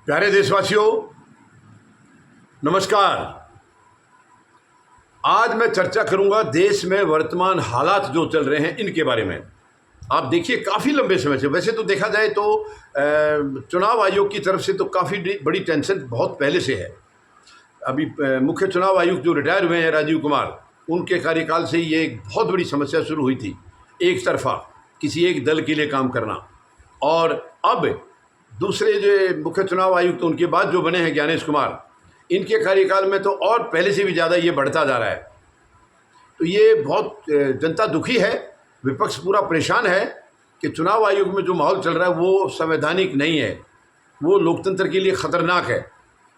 प्यारे देशवासियों, नमस्कार। आज मैं चर्चा करूंगा देश में वर्तमान हालात जो चल रहे हैं इनके बारे में। आप देखिए, काफ़ी लंबे समय से, वैसे तो देखा जाए तो चुनाव आयोग की तरफ से तो काफ़ी बड़ी टेंशन बहुत पहले से है। अभी मुख्य चुनाव आयुक्त जो रिटायर हुए हैं, राजीव कुमार, उनके कार्यकाल से ही ये एक बहुत बड़ी समस्या शुरू हुई थी। एक तरफा किसी एक दल के लिए काम करना, और अब दूसरे जो मुख्य चुनाव आयुक्त उनके बाद जो बने हैं ज्ञानेश कुमार, इनके कार्यकाल में तो और पहले से भी ज़्यादा ये बढ़ता जा रहा है। तो ये बहुत जनता दुखी है, विपक्ष पूरा परेशान है कि चुनाव आयोग में जो माहौल चल रहा है वो संवैधानिक नहीं है, वो लोकतंत्र के लिए ख़तरनाक है,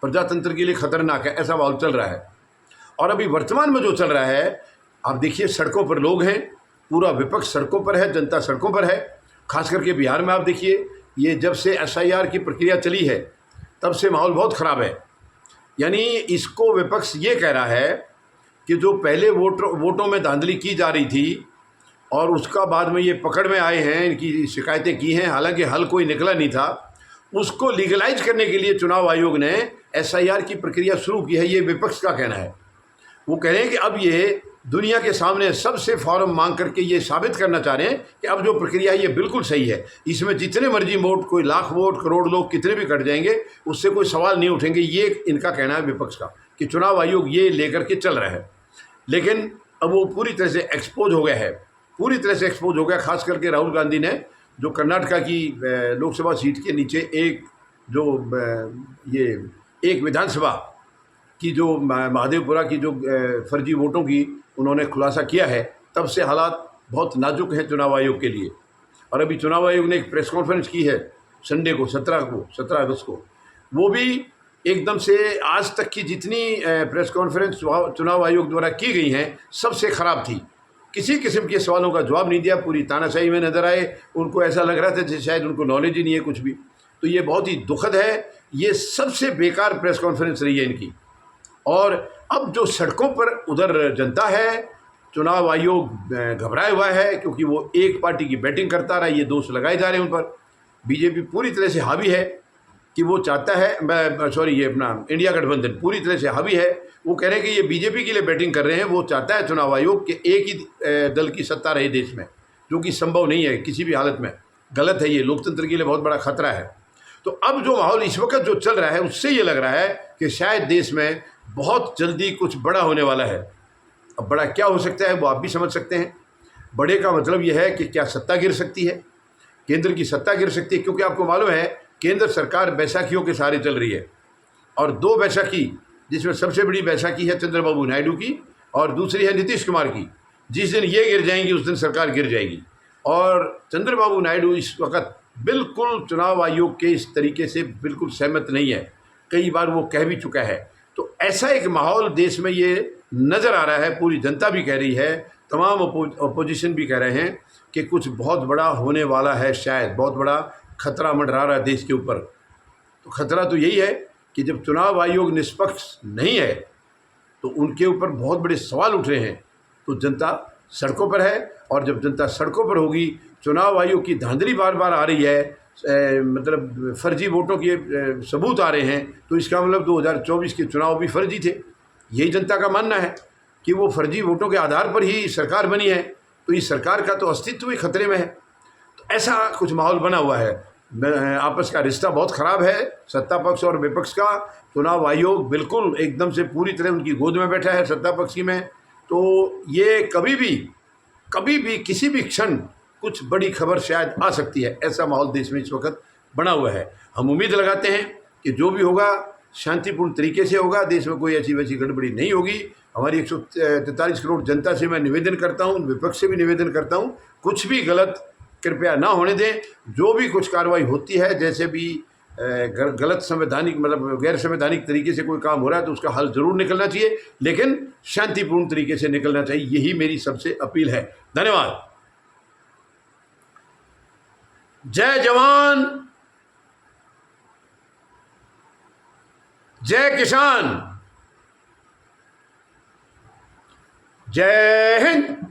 प्रजातंत्र के लिए ख़तरनाक है, ऐसा माहौल चल रहा है। और अभी वर्तमान में जो चल रहा है, आप देखिए, सड़कों पर लोग हैं, पूरा विपक्ष सड़कों पर है, जनता सड़कों पर है। खास करके बिहार में आप देखिए, ये जब से SIR की प्रक्रिया चली है तब से माहौल बहुत ख़राब है। यानी इसको विपक्ष ये कह रहा है कि जो पहले वोटों में धांधली की जा रही थी और उसका बाद में ये पकड़ में आए हैं, इनकी शिकायतें की हैं, हालांकि हल कोई निकला नहीं था, उसको लीगलाइज करने के लिए चुनाव आयोग ने SIR की प्रक्रिया शुरू की है। ये विपक्ष का कहना है। वो कह रहे हैं कि अब ये दुनिया के सामने सबसे फॉर्म मांग करके ये साबित करना चाह रहे हैं कि अब जो प्रक्रिया है ये बिल्कुल सही है। इसमें जितने मर्जी वोट, कोई लाख वोट, करोड़ लोग कितने भी कट जाएंगे, उससे कोई सवाल नहीं उठेंगे। ये इनका कहना है विपक्ष का, कि चुनाव आयोग ये लेकर के चल रहा है। लेकिन अब वो पूरी तरह से एक्सपोज हो गया है, पूरी तरह से एक्सपोज हो गया। खास करके राहुल गांधी ने, जो कर्नाटका की लोकसभा सीट के नीचे एक ये एक विधानसभा की जो महादेवपुरा की जो फर्जी वोटों की उन्होंने खुलासा किया है, तब से हालात बहुत नाजुक हैं चुनाव आयोग के लिए। और अभी चुनाव आयोग ने एक प्रेस कॉन्फ्रेंस की है संडे को, 17 अगस्त को। वो भी एकदम से आज तक की जितनी प्रेस कॉन्फ्रेंस चुनाव आयोग द्वारा की गई हैं सबसे ख़राब थी। किसी किस्म के सवालों का जवाब नहीं दिया, पूरी तानाशाही में नज़र आए। उनको ऐसा लग रहा था जैसे शायद उनको नॉलेज ही नहीं है कुछ भी। तो ये बहुत ही दुखद है, ये सबसे बेकार प्रेस कॉन्फ्रेंस रही है इनकी। और अब जो सड़कों पर उधर जनता है, चुनाव आयोग घबराया हुआ है, क्योंकि वो एक पार्टी की बैटिंग करता रहा। ये दोष लगाए जा रहे हैं उन पर। बीजेपी पूरी तरह से हावी है कि वो चाहता है, ये अपना इंडिया गठबंधन पूरी तरह से हावी है। वो कह रहे हैं कि ये बीजेपी के लिए बैटिंग कर रहे हैं। वो चाहता है चुनाव आयोग कि एक ही दल की सत्ता रहे देश में, जो कि संभव नहीं है किसी भी हालत में। गलत है, ये लोकतंत्र के लिए बहुत बड़ा खतरा है। तो अब जो माहौल इस वक्त जो चल रहा है, उससे ये लग रहा है कि शायद देश में बहुत जल्दी कुछ बड़ा होने वाला है। अब बड़ा क्या हो सकता है वो आप भी समझ सकते हैं। बड़े का मतलब यह है कि क्या सत्ता गिर सकती है, केंद्र की सत्ता गिर सकती है। क्योंकि आपको मालूम है केंद्र सरकार बैसाखियों के सहारे चल रही है, और 2 बैसाखी, जिसमें सबसे बड़ी बैसाखी है चंद्रबाबू नायडू की और दूसरी है नीतीश कुमार की। जिस दिन ये गिर जाएंगी उस दिन सरकार गिर जाएगी। और चंद्रबाबू नायडू इस वक्त बिल्कुल चुनाव आयोग के इस तरीके से बिल्कुल सहमत नहीं है, कई बार वो कह भी चुका है। तो ऐसा एक माहौल देश में ये नज़र आ रहा है, पूरी जनता भी कह रही है, तमाम अपोजिशन भी कह रहे हैं कि कुछ बहुत बड़ा होने वाला है, शायद बहुत बड़ा खतरा मंडरा रहा है देश के ऊपर। तो खतरा तो यही है कि जब चुनाव आयोग निष्पक्ष नहीं है तो उनके ऊपर बहुत बड़े सवाल उठ रहे हैं। तो जनता सड़कों पर है, और जब जनता सड़कों पर होगी, चुनाव आयोग की धांधली बार बार आ रही है, मतलब फर्जी वोटों के सबूत आ रहे हैं, तो इसका मतलब 2024 के चुनाव भी फर्जी थे। यही जनता का मानना है कि वो फर्जी वोटों के आधार पर ही सरकार बनी है, तो इस सरकार का तो अस्तित्व ही खतरे में है। तो ऐसा कुछ माहौल बना हुआ है। आपस का रिश्ता बहुत ख़राब है, सत्ता पक्ष और विपक्ष का। चुनाव आयोग बिल्कुल एकदम से पूरी तरह उनकी गोद में बैठा है सत्ता पक्ष की में। तो ये कभी भी किसी भी क्षण कुछ बड़ी खबर शायद आ सकती है। ऐसा माहौल देश में इस वक्त बना हुआ है। हम उम्मीद लगाते हैं कि जो भी होगा शांतिपूर्ण तरीके से होगा, देश में कोई ऐसी वैसी गड़बड़ी नहीं होगी। हमारी 143 करोड़ जनता से मैं निवेदन करता हूँ, विपक्ष से भी निवेदन करता हूँ, कुछ भी गलत कृपया ना होने दें। जो भी कुछ कार्रवाई होती है, जैसे भी गलत संवैधानिक, मतलब गैर संवैधानिक तरीके से कोई काम हो रहा है, तो उसका हल ज़रूर निकलना चाहिए, लेकिन शांतिपूर्ण तरीके से निकलना चाहिए। यही मेरी सबसे अपील है। धन्यवाद। जय जवान, जय किसान, जय हिंद।